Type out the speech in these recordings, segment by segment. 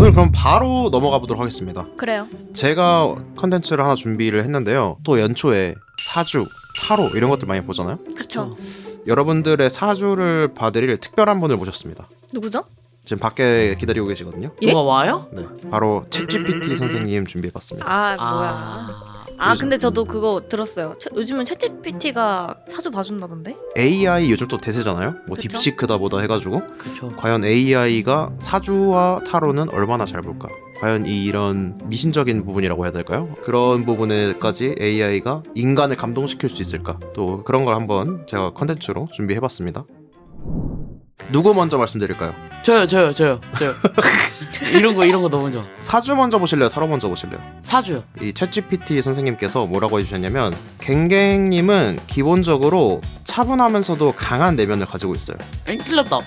오늘 그럼 바로 넘어가 보도록 하겠습니다. 그래요. 제가 컨텐츠를 하나 준비를 했는데요. 또 연초에 사주, 타로 이런 것들 많이 보잖아요. 그쵸. 여러분들의 사주를 봐드릴 특별한 분을 모셨습니다. 누구죠? 지금 밖에 기다리고 계시거든요. 예? 누가 와요? 네, 바로 챗GPT 선생님 준비해봤습니다. 뭐야. 근데 저도 그거 들었어요. 요즘은 챗GPT가 사주 봐준다던데? AI 요즘 또 대세잖아요. 뭐 그쵸? 딥시크다 보다 해가지고 그쵸. 과연 AI가 사주와 타로는 얼마나 잘 볼까? 과연 이런 미신적인 부분이라고 해야 될까요? 그런 부분에까지 AI가 인간을 감동시킬 수 있을까? 또 그런 걸 한번 제가 컨텐츠로 준비해봤습니다. 누구 먼저 말씀드릴까요? 저요. 이런 거 너무 좋아. 사주 먼저 보실래요? 타로 먼저 보실래요? 사주요. 이 챗GPT 선생님께서 뭐라고 해주셨냐면 갱갱님은 기본적으로 차분하면서도 강한 내면을 가지고 있어요. 엥, 틀렸다.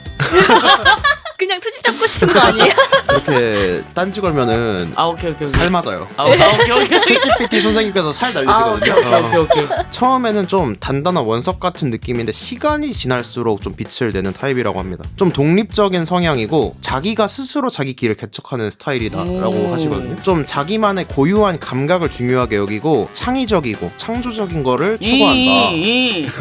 그냥 트집 잡고 싶은 거 아니에요? 이렇게 딴지 걸면은 오케이. 살 맞아요. 오케이. 챗GPT 선생님께서 살 날리시거든요. 오케이. 처음에는 좀 단단한 원석 같은 느낌인데 시간이 지날수록 좀 빛을 내는 타입이라고 합니다. 좀 독립적인 성향이고 자기가 스스로 자기 길을 개척하는 스타일이다라고 하시거든요. 좀 자기만의 고유한 감각을 중요하게 여기고 창의적이고 창조적인 거를 추구한다.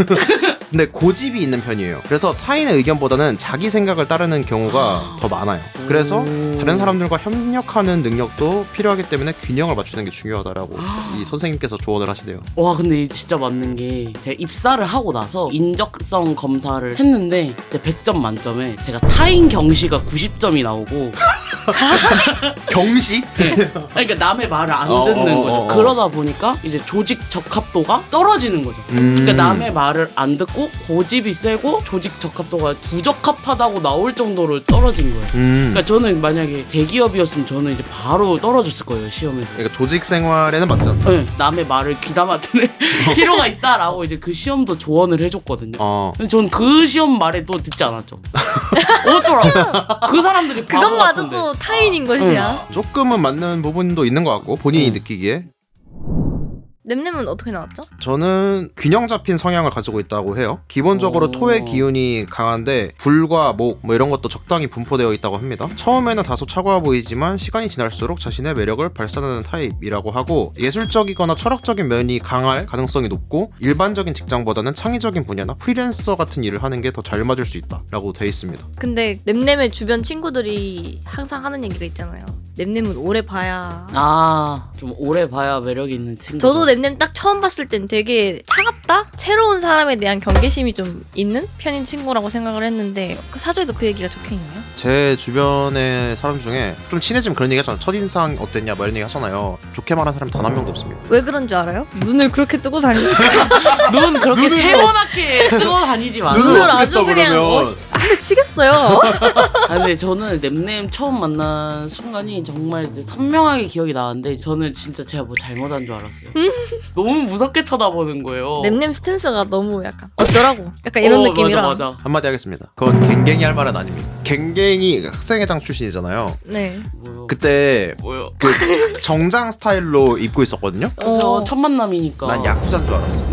근데 고집이 있는 편이에요. 그래서 타인의 의견보다는 자기 생각을 따르는 경우가 더 많아요. 그래서 다른 사람들과 협력하는 능력도 필요하기 때문에 균형을 맞추는 게 중요하다라고 이 선생님께서 조언을 하시네요. 와, 근데 이게 진짜 맞는 게 제가 입사를 하고 나서 인적성 검사를 했는데 100점 만점에 제가 타인 경시가 90점이 나오고 경시? 그러니까 남의 말을 안 듣는 거죠. 그러다 보니까 이제 조직 적합도가 떨어지는 거죠. 그러니까 남의 말을 안 듣고 고집이 세고 조직 적합도가 부적합하다고 나올 정도로 떨어진 거예요. 그러니까 저는 만약에 대기업이었으면 저는 이제 바로 떨어졌을 거예요, 시험에서. 그러니까 조직 생활에는 맞지 않다. 네, 남의 말을 귀담아 들을 필요가 있다라고 이제 그 시험도 조언을 해줬거든요. 근데 전 그 시험 말에 또 듣지 않았죠. 어쩌라고? 그 사람들이 바보 그것마저도 같은데. 타인인 것이야. 조금은 맞는 부분도 있는 것 같고 본인이 느끼기에 냄냄은 어떻게 나왔죠? 저는 균형 잡힌 성향을 가지고 있다고 해요. 기본적으로 토의 기운이 강한데 불과 목 뭐 이런 것도 적당히 분포되어 있다고 합니다. 처음에는 다소 차가워 보이지만 시간이 지날수록 자신의 매력을 발산하는 타입이라고 하고 예술적이거나 철학적인 면이 강할 가능성이 높고 일반적인 직장보다는 창의적인 분야나 프리랜서 같은 일을 하는 게 더 잘 맞을 수 있다라고 돼 있습니다. 근데 냄냄의 주변 친구들이 항상 하는 얘기가 있잖아요. 냄냄은 오래 봐야. 좀 오래 봐야 매력이 있는 친구. 저도 냄냄 딱 처음 봤을 땐 되게 차갑다? 새로운 사람에 대한 경계심이 좀 있는 편인 친구라고 생각을 했는데 그 사주에도 그 얘기가 적혀있나요? 제 주변의 사람 중에 좀 친해지면 그런 얘기 하잖아요. 첫인상 어땠냐 뭐 이런 얘기 하잖아요. 좋게 말하는 사람 단 한 명도 없습니다. 왜 그런 줄 알아요? 눈을 그렇게 뜨고 다니니까. 눈 그렇게 세모나게 뜨고 다니지 마. 눈을 아주 그냥 근데 치겠어요. 근데 저는 냄냄 처음 만난 순간이 정말 이제 선명하게 기억이 나는데 저는 진짜 제가 뭐 잘못한 줄 알았어요. 너무 무섭게 쳐다보는 거예요. 냄냄 스탠스가 너무 약간 어쩌라고? 약간 이런 느낌이라. 맞아. 한마디 하겠습니다. 그건 갱갱이 할 말은 아닙니다. 갱갱이 학생회장 출신이잖아요. 네. 뭐요? 그때 뭐요? 그 정장 스타일로 입고 있었거든요. 저 첫 만남이니까. 난 야쿠자인 줄 알았어.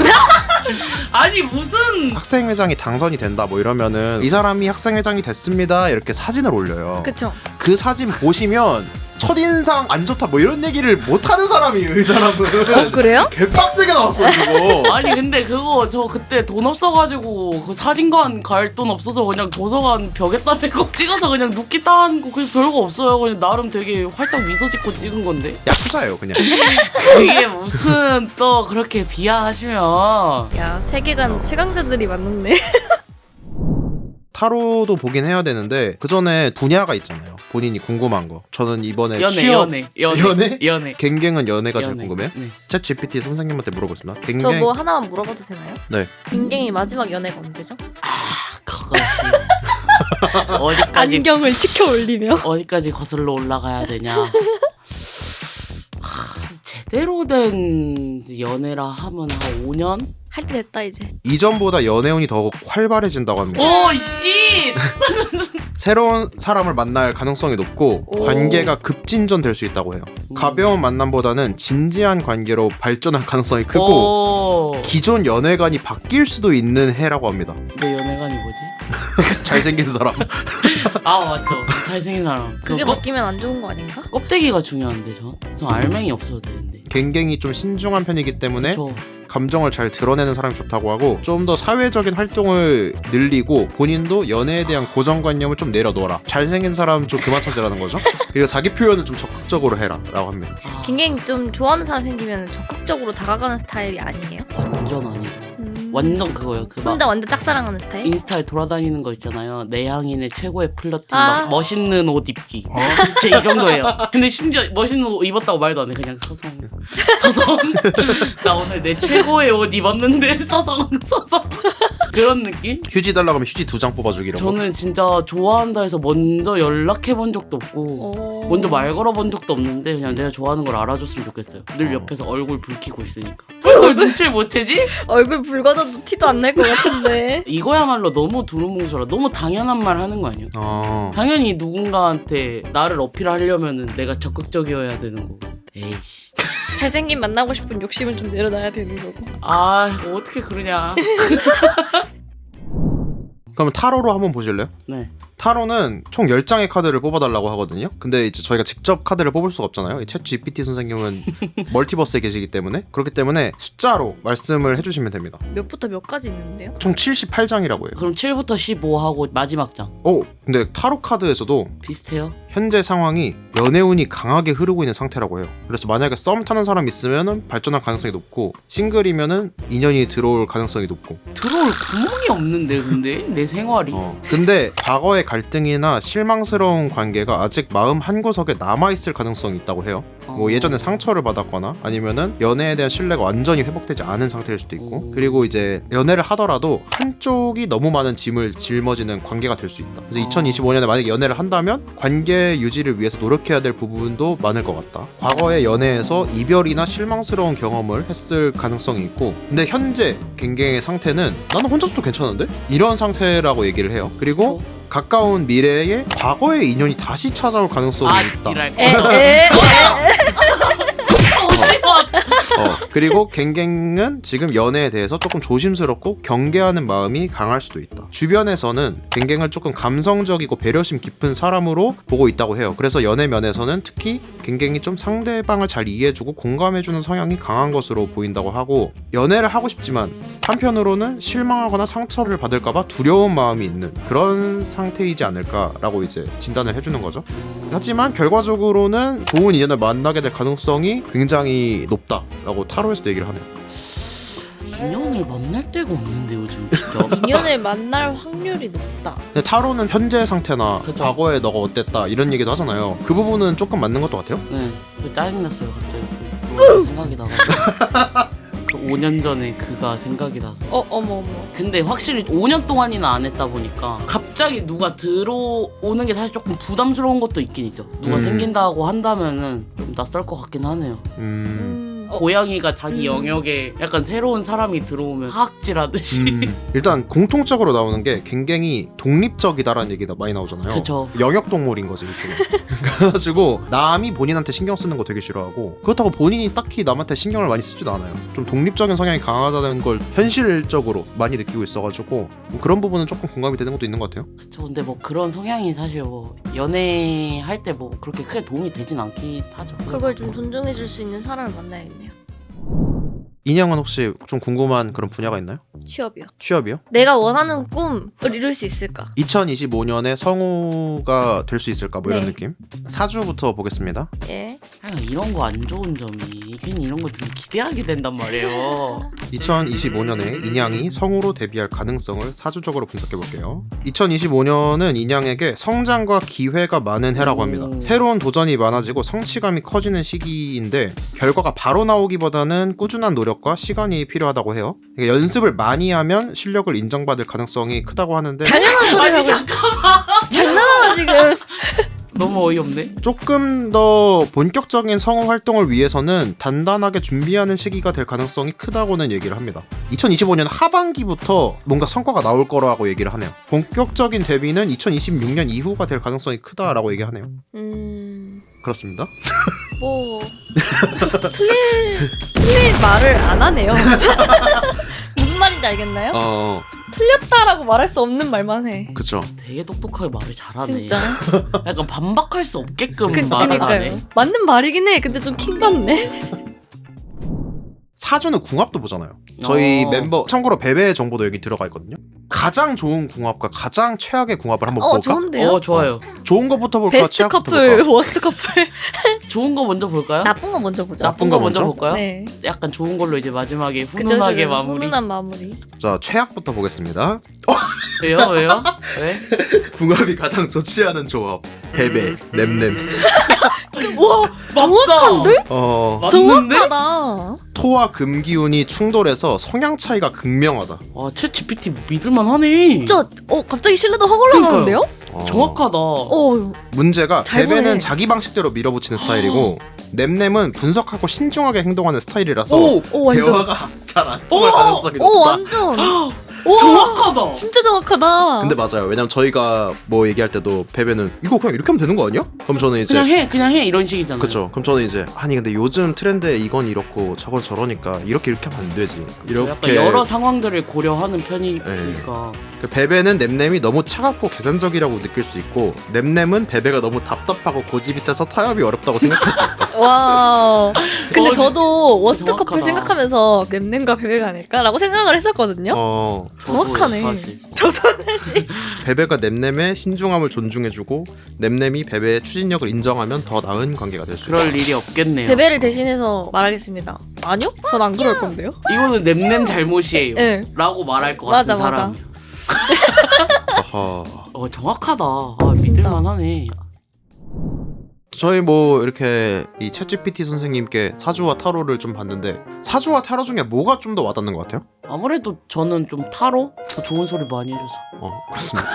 아니 무슨 학생회장이 당선이 된다 뭐 이러면은 이 사람이 학생회장이 됐습니다 이렇게 사진을 올려요. 그쵸. 그 사진 보시면 첫인상 안 좋다 뭐 이런 얘기를 못하는 사람이에요 이 사람은. 그래요? 개빡세게 나왔어 이거. 아니 근데 그거 저 그때 돈 없어가지고 그 사진관 갈 돈 없어서 그냥 도서관 벽에다 대고 찍어서 그냥 눕기 따는 거 그냥 별거 없어요. 그냥 나름 되게 활짝 미소 짓고 찍은 건데 야쿠자예요 그냥. 그게 무슨 또 그렇게 비하하시면. 야, 세계관 최강자들이 만났네. 타로도 보긴 해야 되는데 그 전에 분야가 있잖아요. 본인이 궁금한 거. 저는 이번에 연애. 갱갱은 연애가 제일 연애. 궁금해. 네. 챗 GPT 선생님한테 물어보겠습니다. 갱갱. 저 뭐 하나만 물어봐도 되나요? 네. 갱갱이 마지막 연애가 언제죠? 그것이 어디까지 안경을 치켜 올리며. 어디까지 거슬러 올라가야 되냐. 제대로 된 연애라 하면 한 5년? 할 때 됐다 이제. 이전보다 연애운이 더 활발해진다고 합니다. 오 씨! 새로운 사람을 만날 가능성이 높고 오. 관계가 급진전될 수 있다고 해요. 가벼운 만남보다는 진지한 관계로 발전할 가능성이 크고 기존 연애관이 바뀔 수도 있는 해라고 합니다. 내 연애관이 뭐지? 잘생긴 사람. 아 맞죠. 잘생긴 사람. 그게 바뀌면 안 좋은 거 아닌가? 껍데기가 중요한데 전 알맹이 없어도 되는데. 갱갱이 좀 신중한 편이기 때문에 저 감정을 잘 드러내는 사람이 좋다고 하고 좀 더 사회적인 활동을 늘리고 본인도 연애에 대한 고정관념을 좀 내려놓아라. 잘생긴 사람 좀 그만 찾으라는 거죠. 그리고 자기 표현을 좀 적극적으로 해라 라고 합니다. 굉장히 좀 좋아하는 사람 생기면 적극적으로 다가가는 스타일이 아니에요? 완전 아니죠. 완전 그거예요. 그 막 혼자 완전 짝사랑하는 스타일? 인스타에 돌아다니는 거 있잖아요. 내향인의 최고의 플러팅, 아. 막 멋있는 옷 입기. 진짜 이 정도예요. 근데 심지어 멋있는 옷 입었다고 말도 안 해. 그냥 서성. 나 오늘 내 최고의 옷 입었는데 서성. 그런 느낌? 휴지 달라고 하면 휴지 2장 뽑아주기 이런 거. 저는 진짜 좋아한다 해서 먼저 연락해 본 적도 없고 먼저 말 걸어 본 적도 없는데 그냥 내가 좋아하는 걸 알아줬으면 좋겠어요. 늘 옆에서 얼굴 붉히고 있으니까. 왜 눈치를 못 채지? 얼굴 붉어져도 티도 안 날 것 같은데. 이거야말로 너무 두루뭉술하 너무 당연한 말 하는 거 아니에요? 당연히 누군가한테 나를 어필하려면은 내가 적극적이어야 되는 거고. 에이. 잘생긴 만나고 싶은 욕심은 좀 내려놔야 되는 거고. 아, 뭐 어떻게 그러냐. 그러면 타로로 한번 보실래요? 네. 타로는 총 10장의 카드를 뽑아달라고 하거든요. 근데 이제 저희가 직접 카드를 뽑을 수가 없잖아요. 이 챗 GPT 선생님은 멀티버스에 계시기 때문에. 그렇기 때문에 숫자로 말씀을 해주시면 됩니다. 몇부터 몇까지 있는데요? 총 78장이라고 해요. 그럼 7부터 15하고 마지막 장. 근데 타로 카드에서도 비슷해요? 현재 상황이 연애운이 강하게 흐르고 있는 상태라고 해요. 그래서 만약에 썸 타는 사람이 있으면 발전할 가능성이 높고 싱글이면은 인연이 들어올 가능성이 높고. 들어올 구멍이 없는데 근데 내 생활이. 근데 과거의 갈등이나 실망스러운 관계가 아직 마음 한구석에 남아있을 가능성이 있다고 해요. 뭐 예전에 상처를 받았거나 아니면은 연애에 대한 신뢰가 완전히 회복되지 않은 상태일 수도 있고. 그리고 이제 연애를 하더라도 한쪽이 너무 많은 짐을 짊어지는 관계가 될 수 있다. 그래서 2025년에 만약에 연애를 한다면 관계 유지를 위해서 노력해야 될 부분도 많을 것 같다. 과거의 연애에서 이별이나 실망스러운 경험을 했을 가능성이 있고, 근데 현재 갱갱의 상태는 나는 혼자서도 괜찮은데? 이런 상태라고 얘기를 해요. 그리고 가까운 미래에 과거의 인연이 다시 찾아올 가능성이 있다. 이랄 그리고 갱갱은 지금 연애에 대해서 조금 조심스럽고 경계하는 마음이 강할 수도 있다. 주변에서는 갱갱을 조금 감성적이고 배려심 깊은 사람으로 보고 있다고 해요. 그래서 연애 면에서는 특히 갱갱이 좀 상대방을 잘 이해해주고 공감해주는 성향이 강한 것으로 보인다고 하고, 연애를 하고 싶지만 한편으로는 실망하거나 상처를 받을까봐 두려운 마음이 있는 그런 상태이지 않을까라고 이제 진단을 해주는 거죠. 하지만 결과적으로는 좋은 인연을 만나게 될 가능성이 굉장히 높다라고 타로에서도 얘기를 하네요. 인연을 만날 데가 없는데 요즘 진짜. 인연을 만날 확률이 높다. 근데 타로는 현재 상태나 그쵸. 과거에 너가 어땠다 이런 얘기도 하잖아요. 그 부분은 조금 맞는 것도 같아요. 네. 짜증났어요 갑자기. 그거 생각이 나가지고. 그 5년 전에 그가 생각이 나서. 어머. 근데 확실히 5년 동안이나 안 했다 보니까 갑자기 누가 들어오는 게 사실 조금 부담스러운 것도 있긴 있죠. 누가 생긴다고 한다면은 좀 낯설 것 같긴 하네요. 고양이가 자기 영역에 약간 새로운 사람이 들어오면 하악질하듯이. 일단 공통적으로 나오는 게 갱갱이 독립적이다라는 얘기가 많이 나오잖아요. 그쵸. 영역 동물인 거지 일종의. 그래가지고 남이 본인한테 신경 쓰는 거 되게 싫어하고, 그렇다고 본인이 딱히 남한테 신경을 많이 쓰지도 않아요. 좀 독립적인 성향이 강하다는 걸 현실적으로 많이 느끼고 있어가지고 뭐 그런 부분은 조금 공감이 되는 것도 있는 것 같아요. 그쵸. 근데 뭐 그런 성향이 사실 뭐 연애할 때 뭐 그렇게 크게 도움이 되진 않긴 하죠. 그걸 좀 존중해줄 수 있는 사람을 만나야겠네요. 인형은 혹시 좀 궁금한 그런 분야가 있나요? 취업이요. 취업이요? 내가 원하는 꿈을 이룰 수 있을까? 2025년에 성우가 될 수 있을까 뭐 이런 네. 느낌? 사주부터 보겠습니다. 예. 그러니까 이런 거 안 좋은 점이 괜히 이런 거 되게 기대하게 된단 말이에요. 2025년에 인양이 성우로 데뷔할 가능성을 사주적으로 분석해 볼게요. 2025년은 인양에게 성장과 기회가 많은 해라고 합니다. 새로운 도전이 많아지고 성취감이 커지는 시기인데 결과가 바로 나오기보다는 꾸준한 노력과 시간이 필요하다고 해요. 그러니까 연습을 많이 하면 실력을 인정받을 가능성이 크다고 하는데 당연한 소리라고. 장난하나 지금. 너무 어이없네. 조금 더 본격적인 성우 활동을 위해서는 단단하게 준비하는 시기가 될 가능성이 크다고는 얘기를 합니다. 2025년 하반기부터 뭔가 성과가 나올 거라고 얘기를 하네요. 본격적인 데뷔는 2026년 이후가 될 가능성이 크다라고 얘기하네요. 그렇습니다. 뭐 틀린 말을 안 하네요. 무슨 말인지 알겠나요? 틀렸다라고 말할 수 없는 말만 해. 그쵸. 되게 똑똑하게 말을 잘하네. 진짜. 약간 반박할 수 없게끔 말을 그니까요. 하네. 맞는 말이긴 해. 근데 좀 킹받네. 사주는 궁합도 보잖아요. 저희 어. 멤버 참고로 베베 정보도 여기 들어가 있거든요. 가장 좋은 궁합과 가장 최악의 궁합을 한번 볼까? 좋은데요? 좋아요. 좋은 거부터 볼까? 베스트 최악부터 커플, 볼까? 워스트 커플. 좋은 거 먼저 볼까요? 나쁜 거 먼저 보자. 나쁜 거 먼저? 볼까요? 네. 약간 좋은 걸로 이제 마지막에 그쵸, 훈훈하게 그쵸. 마무리. 훈훈한 마무리. 자, 최악부터 보겠습니다. 왜요? 왜요? 왜? 궁합이 가장 좋지 않은 조합. 베베, 냄냄. 와, 정확한데? 맞는데? 정확하다. 토와 금 기운이 충돌해서 성향 차이가 극명하다. 와, 챗GPT 믿을만 하네. 진짜 갑자기 신뢰도 확 올라가는데요? 정확하다. 문제가 잘 베베는 보네. 자기 방식대로 밀어붙이는 스타일이고 냄냄은 분석하고 신중하게 행동하는 스타일이라서 오! 완전. 대화가 잘 안 통할 가능성이 높다. 완전. 정확하다. 진짜 정확하다. 근데 맞아요. 왜냐면 저희가 뭐 얘기할 때도 베베는 이거 그냥 이렇게 하면 되는 거 아니야? 그럼 저는 이제 그냥 해 이런 식이잖아요. 그쵸. 그럼 저는 이제 아니 근데 요즘 트렌드에 이건 이렇고 저건 저러니까 이렇게 하면 안 되지. 약간 이렇게 여러 상황들을 고려하는 편이니까. 그 베베는 냄냄이 너무 차갑고 계산적이라고 느낄 수 있고 냄냄은 베베가 너무 답답하고 고집이 세서 타협이 어렵다고 생각할 수 있다. 와. 근데 어, 저도 워스트 정확하다. 커플 생각하면서 냄냄과 베베가 아닐까라고 생각을 했었거든요. 저도요, 정확하네. 사실. 베베가 냄냄의 신중함을 존중해주고 냄냄이 베베의 추진력을 인정하면 더 나은 관계가 될 수 있다. 그럴 일이 없겠네요. 베베를 대신해서 말하겠습니다. 아니요? 전 안 그럴 건데요. 이거는 냄냄 잘못이에요. 네. 라고 말할 것 맞아, 같은 맞아. 사람이야. 아하. 정확하다. 믿을만하네. 저희 뭐 이렇게 이 챗GPT 선생님께 사주와 타로를 좀 봤는데 사주와 타로 중에 뭐가 좀 더 와닿는 것 같아요? 아무래도 저는 좀 타로? 더 좋은 소리 많이 해줘서. 그렇습니다.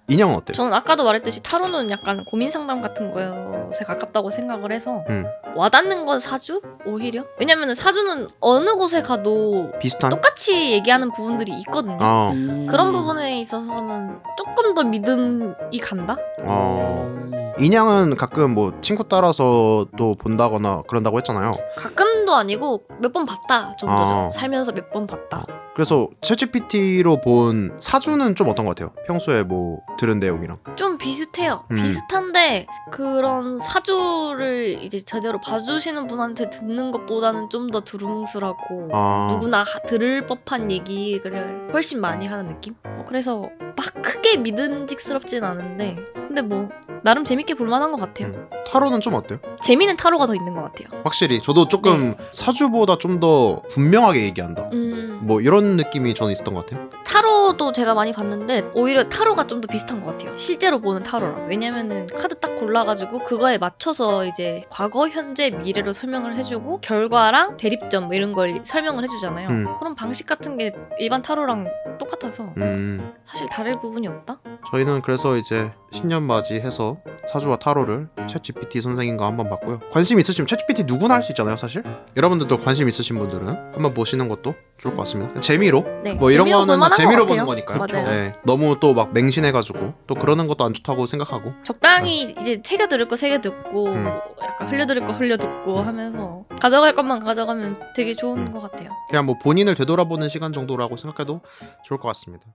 인형은 어때요? 저는 아까도 말했듯이 타로는 약간 고민 상담 같은 것에 가깝다고 생각을 해서 음. 와닿는 건 사주? 오히려? 왜냐면 사주는 어느 곳에 가도 비슷한? 똑같이 얘기하는 부분들이 있거든요. 그런 부분에 있어서는 조금 더 믿음이 간다? 인양은 가끔 뭐 친구 따라서도 본다거나 그런다고 했잖아요. 가끔도 아니고 몇 번 봤다 정도죠. 살면서 몇 번 봤다. 그래서 챗GPT로 본 사주는 좀 어떤 것 같아요? 평소에 뭐 들은 내용이랑. 좀 비슷해요. 음. 비슷한데 그런 사주를 이제 제대로 봐주시는 분한테 듣는 것보다는 좀 더 두루뭉술하고 누구나 들을 법한 얘기를 훨씬 많이 하는 느낌? 그래서 막 크게 믿음직스럽진 않은데 근데 뭐 나름 재밌게 볼만한 것 같아요. 타로는 좀 어때요? 재미는 타로가 더 있는 것 같아요. 확실히 저도 조금 사주보다 좀 더 분명하게 얘기한다. 뭐 이런 느낌이 저는 있었던 것 같아요. 타로도 제가 많이 봤는데 오히려 타로가 좀 더 비슷한 것 같아요. 실제로 보는 타로랑. 왜냐면은 카드 딱 골라가지고 그거에 맞춰서 이제 과거, 현재, 미래로 설명을 해주고 결과랑 대립점 뭐 이런 걸 설명을 해주잖아요. 그런 방식 같은 게 일반 타로랑 똑같아서 사실 다를 부분이 없다? 저희는 그래서 이제 신년 맞이해서 사주와 타로를 챗GPT 선생님과 한번 봤고요. 관심 있으시면 챗GPT 누구나 할 수 있잖아요, 사실. 여러분들도 관심 있으신 분들은 한번 보시는 것도 좋을 것 같습니다. 재미로. 네, 뭐 이런 재미로 거는 볼만한 것 재미로 같아요. 보는 거니까요. 맞아요. 네, 너무 또 막 맹신해가지고 또 그러는 것도 안 좋다고 생각하고. 적당히 이제 새겨 들을 거 새겨 듣고 약간 흘려 들을 거 흘려 듣고 하면서 가져갈 것만 가져가면 되게 좋은 것 같아요. 그냥 뭐 본인을 되돌아보는 시간 정도라고 생각해도 좋을 것 같습니다.